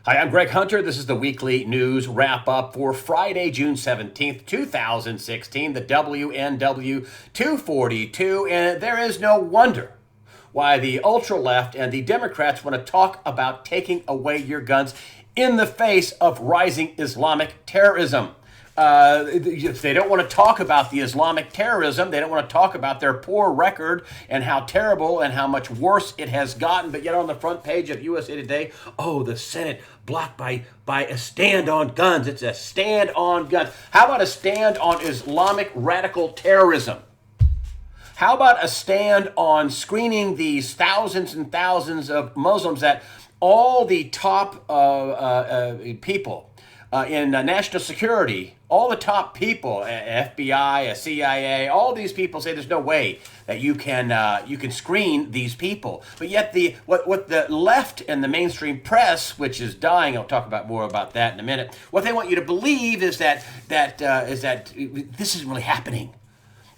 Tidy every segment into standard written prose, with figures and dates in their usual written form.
Hi, I'm Greg Hunter. This is the weekly news wrap up for Friday, June 17th, 2016, the WNW 242. And there is no wonder why the ultra left and the Democrats want to talk about taking away your guns in the face of rising Islamic terrorism. They don't want to talk about the Islamic terrorism. They don't want to talk about their poor record and how terrible and how much worse it has gotten. But yet on the front page of USA Today, oh, the Senate blocked by a stand on guns. It's a stand on guns. How about a stand on Islamic radical terrorism? How about a stand on screening these thousands and thousands of Muslims that all the top people in national security, all the top people, FBI, CIA, all these people say there's no way that you can screen these people. But yet what the left and the mainstream press, which is dying, I'll talk about more about that in a minute. What they want you to believe is that this is really happening,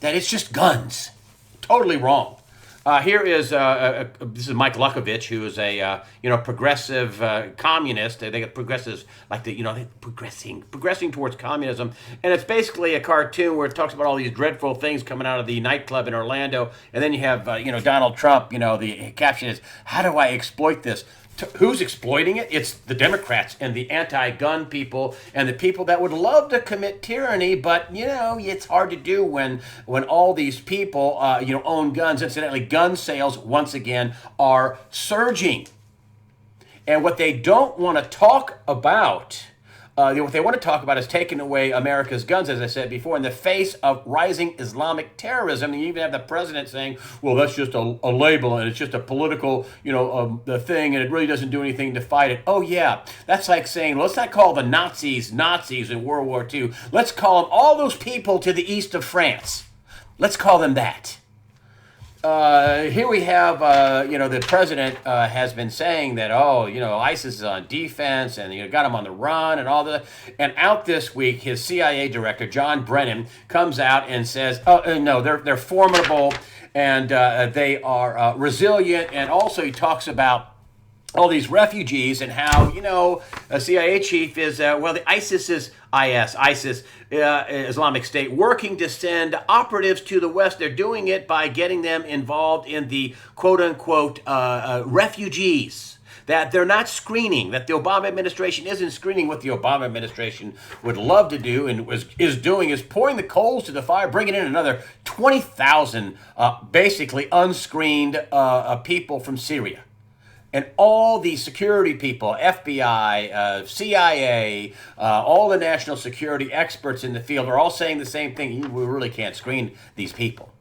that it's just guns. Totally wrong. Here is this is Mike Lukovich, who is a progressive communist. They get progressives like progressing towards communism, and it's basically a cartoon where it talks about all these dreadful things coming out of the nightclub in Orlando, and then you have Donald Trump. The caption is, "How do I exploit this?" Who's exploiting it? It's the Democrats and the anti-gun people and the people that would love to commit tyranny, but it's hard to do when all these people own guns. Incidentally, gun sales once again are surging, and what they don't want to talk about. What they want to talk about is taking away America's guns, as I said before, in the face of rising Islamic terrorism. And you even have the president saying, well, that's just a label and it's just a political, the thing, and it really doesn't do anything to fight it. Oh, yeah. That's like saying, let's not call the Nazis in World War II. Let's call them all those people to the east of France. Let's call them that. Here we have, the president has been saying that, ISIS is on defense and got them on the run and all that. And out this week, his CIA director, John Brennan, comes out and says, no, they're formidable and they are resilient. And also he talks about all these refugees and how, a CIA chief is, the ISIS, Islamic State, working to send operatives to the West. They're doing it by getting them involved in the quote-unquote refugees that they're not screening, that the Obama administration isn't screening. What the Obama administration would love to do and is doing is pouring the coals to the fire, bringing in another 20,000 basically unscreened people from Syria. And all the security people, FBI, CIA, all the national security experts in the field are all saying the same thing. We really can't screen these people.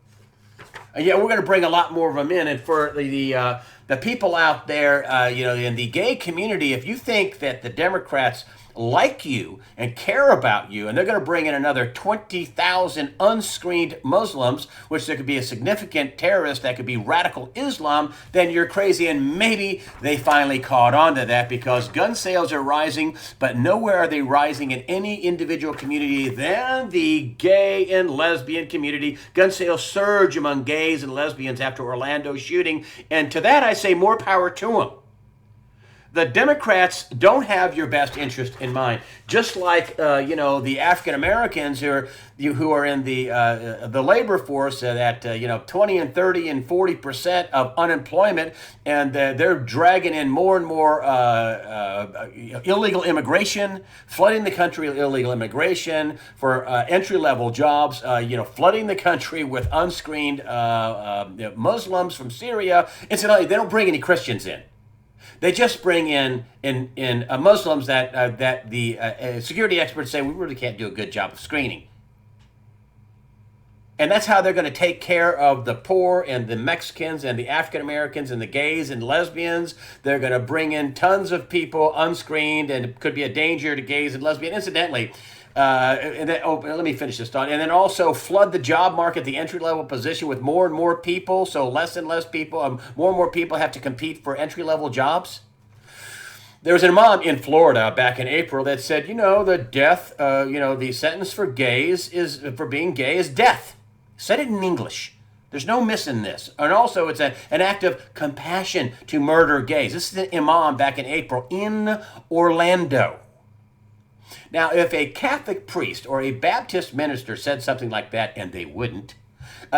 And we're going to bring a lot more of them in. And for the people out there, in the gay community, if you think that the Democrats like you and care about you, and they're going to bring in another 20,000 unscreened Muslims, which there could be a significant terrorist that could be radical Islam, then you're crazy. And maybe they finally caught on to that, because gun sales are rising, but nowhere are they rising in any individual community than the gay and lesbian community. Gun sales surge among gays and lesbians after Orlando shooting, and to that I say more power to them. The Democrats don't have your best interest in mind. Just like the African Americans who are in the labor force, that 20 and 30 and 40% of unemployment, and they're dragging in more and more illegal immigration, flooding the country with illegal immigration for entry-level jobs. Flooding the country with unscreened Muslims from Syria. Incidentally, they don't bring any Christians in. They just bring in Muslims that the security experts say we really can't do a good job of screening. And that's how they're going to take care of the poor and the Mexicans and the African Americans and the gays and lesbians. They're going to bring in tons of people unscreened, and it could be a danger to gays and lesbians. Incidentally, let me finish this thought. And then also flood the job market, the entry-level position, with more and more people. So less and less people, more and more people have to compete for entry-level jobs. There was an imam in Florida back in April that said, the sentence for being gay is death. Said it in English. There's no missing this. And also, it's an act of compassion to murder gays. This is an imam back in April in Orlando. Now, if a Catholic priest or a Baptist minister said something like that, and they wouldn't,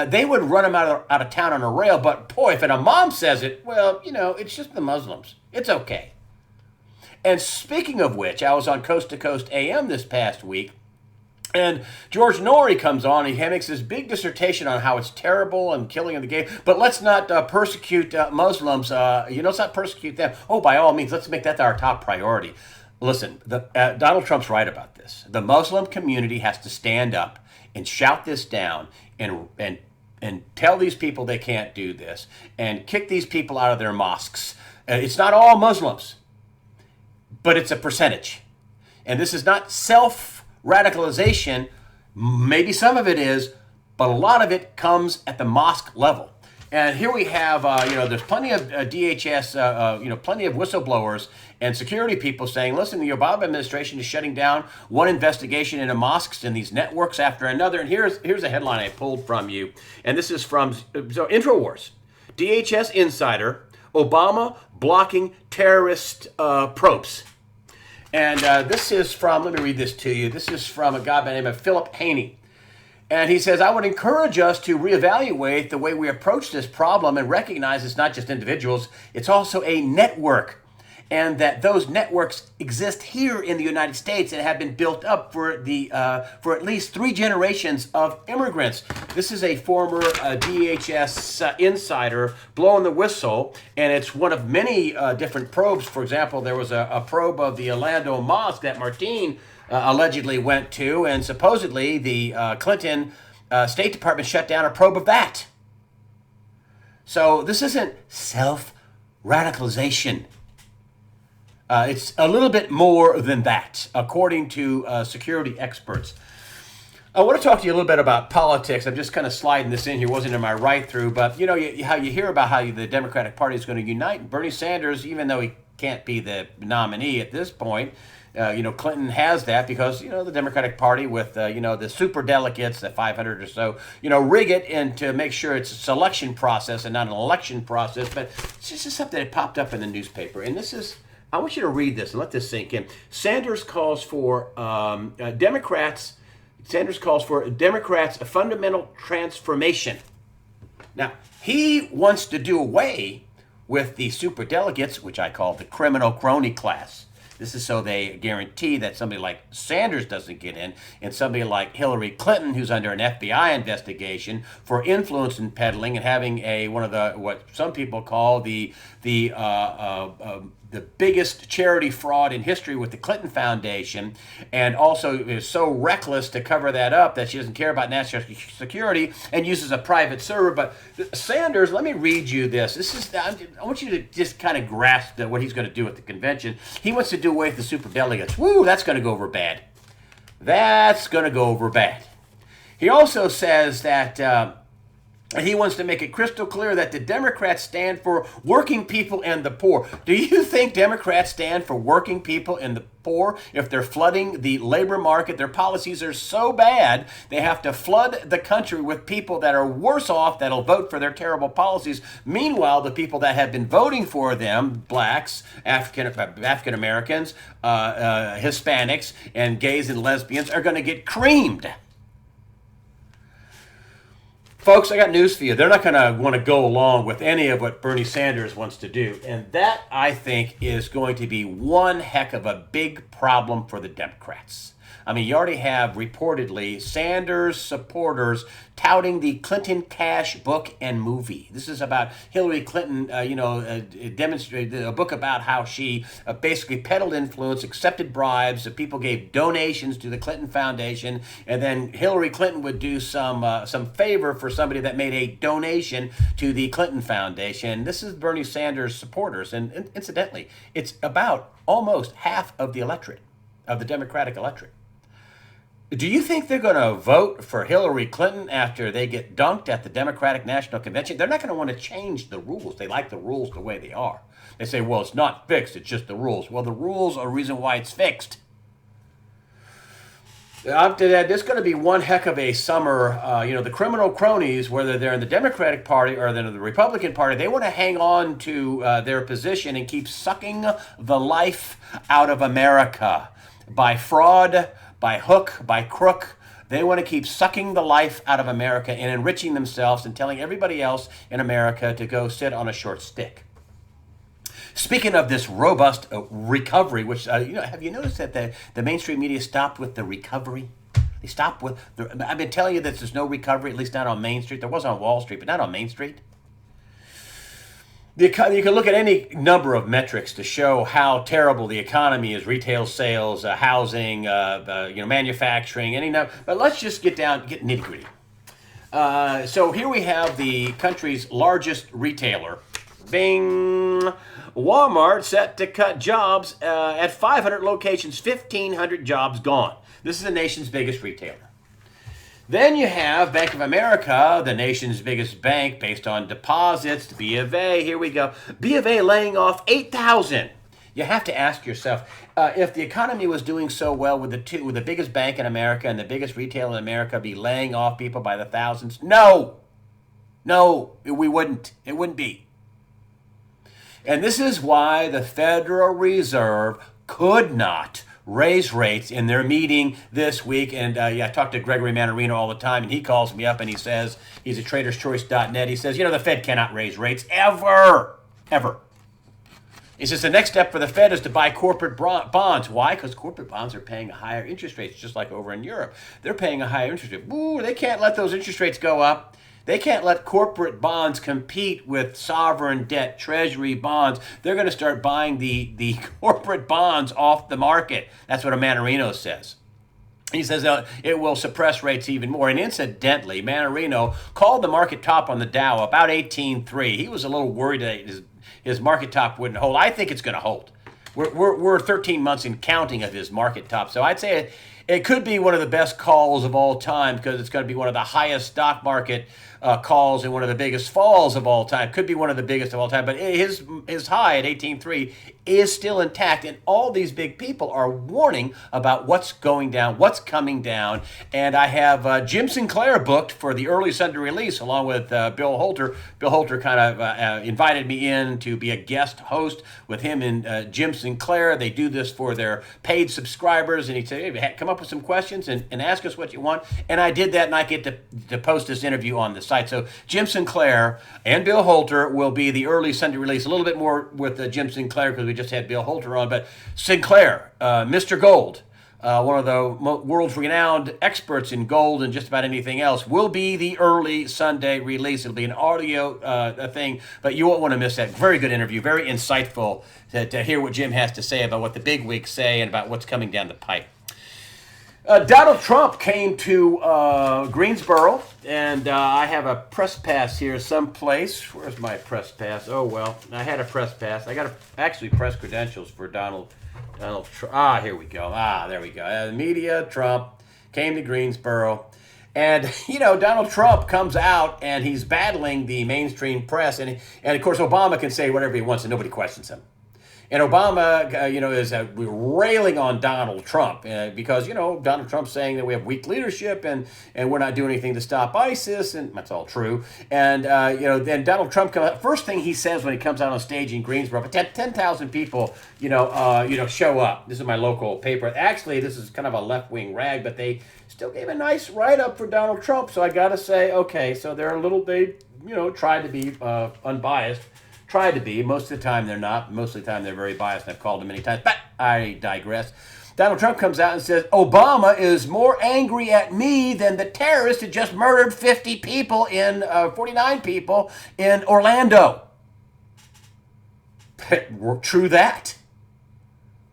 they would run him out of town on a rail. But boy, if an imam says it, well, it's just the Muslims. It's okay. And speaking of which, I was on Coast to Coast AM this past week, and George Noory comes on, and he makes this big dissertation on how it's terrible and killing of the gay, but let's not persecute Muslims. Let's not persecute them. Oh, by all means, let's make that our top priority. Listen, Donald Trump's right about this. The Muslim community has to stand up and shout this down and tell these people they can't do this and kick these people out of their mosques. It's not all Muslims, but it's a percentage. And this is not self-radicalization. Maybe some of it is, but a lot of it comes at the mosque level. And here we have, there's plenty of DHS, plenty of whistleblowers and security people saying, listen, the Obama administration is shutting down one investigation into mosques and these networks after another. And here's a headline I pulled from you. And this is from InfoWars. DHS insider, Obama blocking terrorist probes. And this is from, let me read this to you. This is from a guy by the name of Philip Haney. And he says, I would encourage us to reevaluate the way we approach this problem and recognize it's not just individuals, it's also a network. And that those networks exist here in the United States and have been built up for at least 3 generations of immigrants. This is a former DHS insider blowing the whistle, and it's one of many different probes. For example, there was a probe of the Orlando Mosque that Martine allegedly went to, and supposedly the Clinton State Department shut down a probe of that. So this isn't self-radicalization. It's a little bit more than that, according to security experts. I want to talk to you a little bit about politics. I'm just kind of sliding this in here. Wasn't in my write through, but how you hear about how the Democratic Party is going to unite. Bernie Sanders, even though he can't be the nominee at this point, Clinton has that because, the Democratic Party with, the super delegates, the 500 or so, rig it and to make sure it's a selection process and not an election process. But it's just something that popped up in the newspaper. And I want you to read this and let this sink in. Sanders calls for Democrats a fundamental transformation. Now, he wants to do away with the superdelegates, which I call the criminal crony class. This is so they guarantee that somebody like Sanders doesn't get in, and somebody like Hillary Clinton, who's under an FBI investigation for influence and peddling and having one of the what some people call the biggest charity fraud in history with the Clinton Foundation, and also is so reckless to cover that up that she doesn't care about national security and uses a private server. But Sanders, let me read you this. I want you to just kind of grasp what he's going to do at the convention. He wants to do away with the superdelegates. Woo, that's going to go over bad. That's going to go over bad. He also says that he wants to make it crystal clear that the Democrats stand for working people and the poor. Do you think Democrats stand for working people and the poor? If they're flooding the labor market, their policies are so bad, they have to flood the country with people that are worse off that'll vote for their terrible policies. Meanwhile, the people that have been voting for them, blacks, African Americans, Hispanics, and gays and lesbians, are going to get creamed. Folks, I got news for you. They're not going to want to go along with any of what Bernie Sanders wants to do. And that, I think, is going to be one heck of a big problem for the Democrats. I mean, you already have reportedly Sanders supporters touting the Clinton Cash book and movie. This is about Hillary Clinton, demonstrated a book about how she basically peddled influence, accepted bribes, people gave donations to the Clinton Foundation, and then Hillary Clinton would do some favor for somebody that made a donation to the Clinton Foundation. This is Bernie Sanders supporters, and incidentally, it's about almost half of the electorate, of the Democratic electorate. Do you think they're going to vote for Hillary Clinton after they get dunked at the Democratic National Convention? They're not going to want to change the rules. They like the rules the way they are. They say, well, it's not fixed, it's just the rules. Well, the rules are the reason why it's fixed. Up to that, this is going to be one heck of a summer. The criminal cronies, whether they're in the Democratic Party or they're in the Republican Party, they want to hang on to their position and keep sucking the life out of America by fraud, by hook, by crook. They want to keep sucking the life out of America and enriching themselves and telling everybody else in America to go sit on a short stick. Speaking of this robust recovery, which, have you noticed that the mainstream media stopped with the recovery? They stopped with, I've been telling you that there's no recovery, at least not on Main Street. There was on Wall Street, but not on Main Street. You can look at any number of metrics to show how terrible the economy is: retail sales, housing, manufacturing, but let's just get nitty gritty. So here we have the country's largest retailer, Bing. Walmart set to cut jobs at 500 locations, 1,500 jobs gone. This is the nation's biggest retailer. Then you have Bank of America, the nation's biggest bank based on deposits, B of A. Here we go. B of A laying off 8,000. You have to ask yourself, if the economy was doing so well, would the biggest bank in America and the biggest retailer in America be laying off people by the thousands? No, we wouldn't. It wouldn't be. And this is why the Federal Reserve could not raise rates in their meeting this week. And I talk to Gregory Mannarino all the time, and he calls me up and he says, he's at traderschoice.net. He says, the Fed cannot raise rates ever. He says the next step for the Fed is to buy corporate bonds. Why? Because corporate bonds are paying higher interest rates, just like over in Europe. They're paying a higher interest rate. Ooh, they can't let those interest rates go up. They can't let corporate bonds compete with sovereign debt, treasury bonds. They're going to start buying the corporate bonds off the market. That's what Mannarino says. He says it will suppress rates even more. And incidentally, Mannarino called the market top on the Dow about 18.3. He was a little worried that his market top wouldn't hold. I think it's going to hold. We're 13 months in counting of his market top. So I'd say it could be one of the best calls of all time because it's going to be one of the highest stock market calls and one of the biggest falls of all time. Could be one of the biggest of all time, but his high at 18.3 is still intact. And all these big people are warning about what's going down, what's coming down. And I have Jim Sinclair booked for the early Sunday release along with Bill Holter. Bill Holter kind of invited me in to be a guest host with him and Jim Sinclair. They do this for their paid subscribers. And he said, hey, come up with some questions and ask us what you want. And I did that, and I get to post this interview on the site. So Jim Sinclair and Bill Holter will be the early Sunday release. A little bit more with Jim Sinclair because we just had Bill Holter on. But Sinclair, Mr. Gold, one of the world's renowned experts in gold and just about anything else, will be the early Sunday release. It'll be an audio thing, but you won't want to miss that. Very good interview, very insightful to hear what Jim has to say about what the big wigs say and about what's coming down the pipe. Donald Trump came to Greensboro, and I have a press pass here someplace. Where's my press pass? Oh, well, I had a press pass. I got actually press credentials for Donald Trump. Here we go. There we go. Media, Trump came to Greensboro. And, Donald Trump comes out, and he's battling the mainstream press. And of course, Obama can say whatever he wants, and nobody questions him. And Obama, is railing on Donald Trump because, Donald Trump's saying that we have weak leadership and we're not doing anything to stop ISIS, and that's all true. And, then Donald Trump comes out. First thing he says when he comes out on stage in Greensboro, 10,000 people, show up. This is my local paper. Actually, this is kind of a left-wing rag, but they still gave a nice write-up for Donald Trump. So I got to say, okay, so they tried to be unbiased. Try to be. Most of the time they're not. Most of the time they're very biased. I've called them many times, but I digress. Donald Trump comes out and says, Obama is more angry at me than the terrorist who just murdered 49 people in Orlando. True that.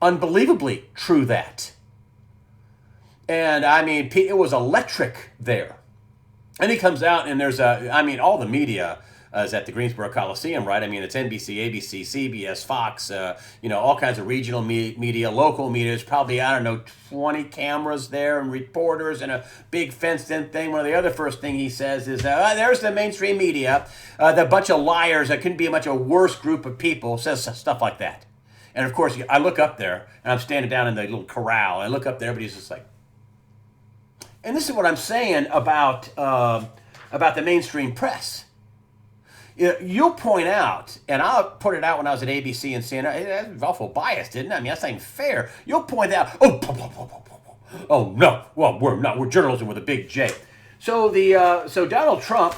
Unbelievably true that. And it was electric there. And he comes out and there's all the media is at the Greensboro Coliseum, right? It's NBC, ABC, CBS, Fox, all kinds of regional media, local media. There's probably, 20 cameras there and reporters and a big fenced-in thing. One of the other first thing he says is, there's the mainstream media, the bunch of liars. That couldn't be a much a worse group of people, says stuff like that. And, of course, I look up there, and I'm standing down in the little corral. I look up there, but he's just like, And this is what I'm saying about the mainstream press. You'll point out, and I'll put it out when I was at ABC and CNN, that's awful biased, isn't it? I mean, that's not even fair. You'll point out, oh no, well, we're not, we're journalism with a big J. So so Donald Trump,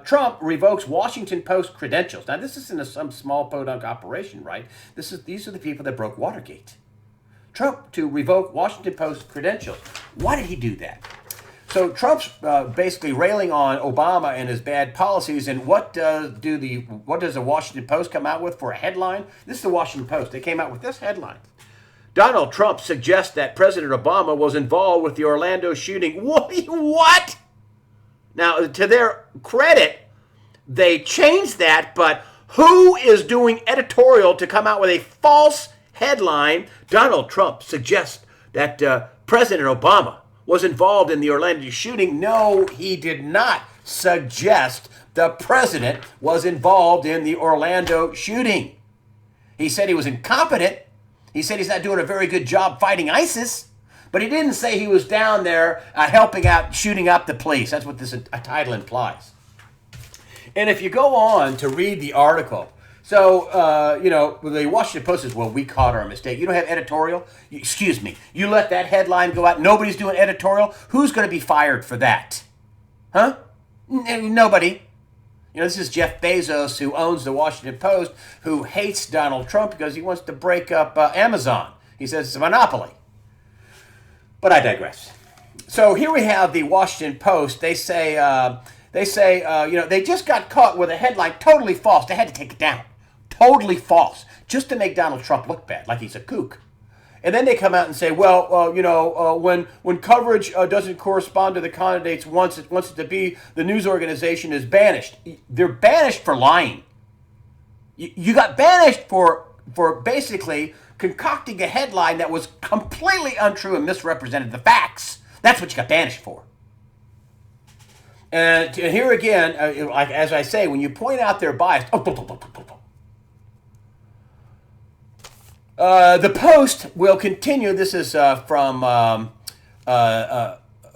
Trump revokes Washington Post credentials. Now, this isn't some small podunk operation, right? These are the people that broke Watergate. Trump to revoke Washington Post credentials. Why did he do that? So Trump's basically railing on Obama and his bad policies. And what does the Washington Post come out with for a headline? This is the Washington Post. They came out with this headline: Donald Trump suggests that President Obama was involved with the Orlando shooting. What? Now, to their credit, they changed that. But who is doing editorial to come out with a false headline? Donald Trump suggests that President Obama was involved in the Orlando shooting. No, he did not suggest the president was involved in the Orlando shooting. He said he was incompetent. He said he's not doing a very good job fighting ISIS, but he didn't say he was down there helping out, shooting up the police. That's what this title implies. And if you go on to read the article, so, the Washington Post says, well, we caught our mistake. You don't have editorial? Excuse me. You let that headline go out. Nobody's doing editorial. Who's going to be fired for that? Huh? Nobody. This is Jeff Bezos, who owns the Washington Post, who hates Donald Trump because he wants to break up Amazon. He says it's a monopoly. But I digress. So here we have the Washington Post. They say, they just got caught with a headline totally false. They had to take it down. Totally false. Just to make Donald Trump look bad, like he's a kook. And then they come out and say, when coverage doesn't correspond to the candidates wants it to be, the news organization is banished. They're banished for lying. You got banished for basically concocting a headline that was completely untrue and misrepresented the facts. That's what you got banished for. And here again, as I say, when you point out their bias, the Post will continue. This is from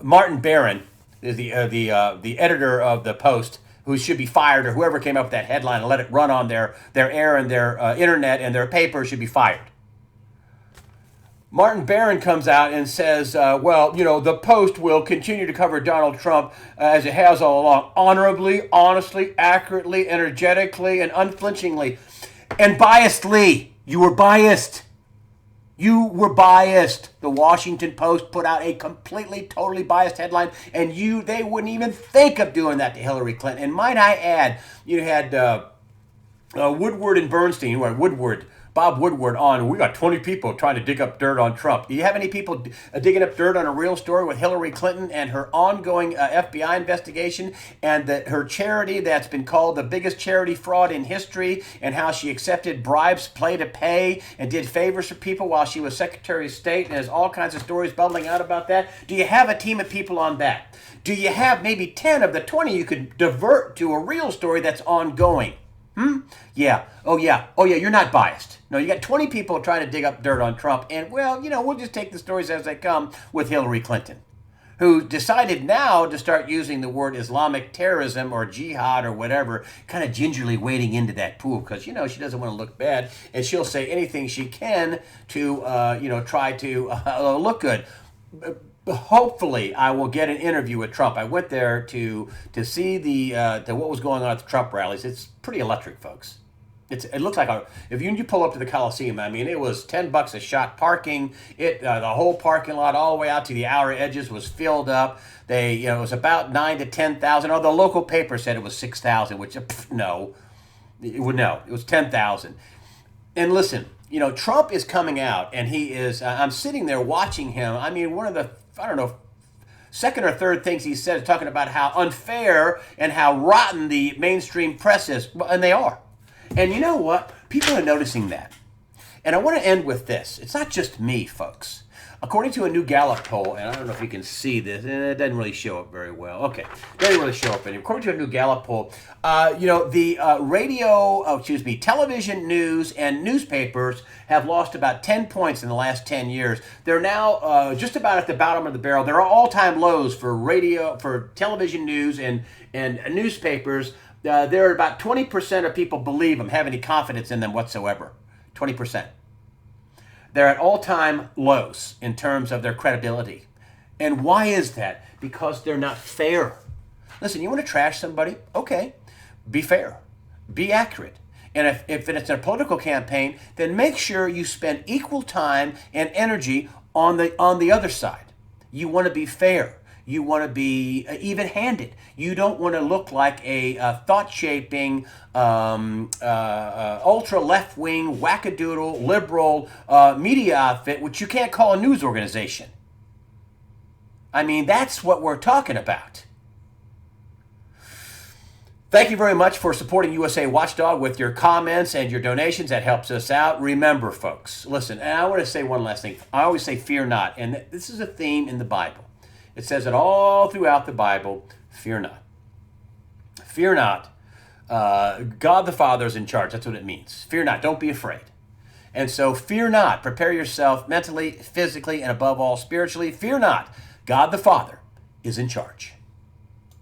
Martin Barron, the editor of the Post, who should be fired, or whoever came up with that headline and let it run on their air and their internet and their paper should be fired. Martin Barron comes out and says, the Post will continue to cover Donald Trump as it has all along, honorably, honestly, accurately, energetically, and unflinchingly. And biasedly. You were biased. You were biased. The Washington Post put out a completely, totally biased headline, and they wouldn't even think of doing that to Hillary Clinton. And might I add, you had Woodward and Bernstein, Bob Woodward on. We got 20 people trying to dig up dirt on Trump. Do you have any people digging up dirt on a real story with Hillary Clinton and her ongoing FBI investigation and her charity that's been called the biggest charity fraud in history, and how she accepted bribes, play to pay, and did favors for people while she was Secretary of State, and there's all kinds of stories bubbling out about that? Do you have a team of people on that? Do you have maybe 10 of the 20 you could divert to a real story that's ongoing? Yeah. Oh, yeah. You're not biased. No, you got 20 people trying to dig up dirt on Trump. And, we'll just take the stories as they come with Hillary Clinton, who decided now to start using the word Islamic terrorism or jihad or whatever, kind of gingerly wading into that pool because, she doesn't want to look bad. And she'll say anything she can to, try to look good. Hopefully, I will get an interview with Trump. I went there to see what was going on at the Trump rallies. It's pretty electric, folks. It looks like if you pull up to the Coliseum, I mean, it was $10 a shot parking. The whole parking lot all the way out to the outer edges was filled up. It was about 9,000 to 10,000. Oh, the local paper said it was 6,000, which no, it was 10,000. And listen, Trump is coming out, and he is. I'm sitting there watching him. I mean, one of the second or third things he said is talking about how unfair and how rotten the mainstream press is, and they are. And you know what? People are noticing that. And I want to end with this. It's not just me, folks. According to a new Gallup poll, and I don't know if you can see this, and it doesn't really show up very well. Okay, doesn't really show up anymore. According to a new Gallup poll, television news and newspapers have lost about 10 points in the last 10 years. They're now just about at the bottom of the barrel. There are all-time lows for television news and newspapers. There are about 20% of people believe them, have any confidence in them whatsoever. 20%. They're at all-time lows in terms of their credibility. And why is that? Because they're not fair. Listen, you want to trash somebody? Okay, be fair, be accurate. And if it's a political campaign, then make sure you spend equal time and energy on the other side. You want to be fair. You want to be even-handed. You don't want to look like a thought-shaping, ultra-left-wing, wackadoodle, liberal media outfit, which you can't call a news organization. I mean, that's what we're talking about. Thank you very much for supporting USA Watchdog with your comments and your donations. That helps us out. Remember, folks, listen, and I want to say one last thing. I always say fear not, and this is a theme in the Bible. It says it all throughout the Bible, fear not. Fear not. God the Father is in charge. That's what it means. Fear not. Don't be afraid. And so fear not. Prepare yourself mentally, physically, and above all, spiritually. Fear not. God the Father is in charge.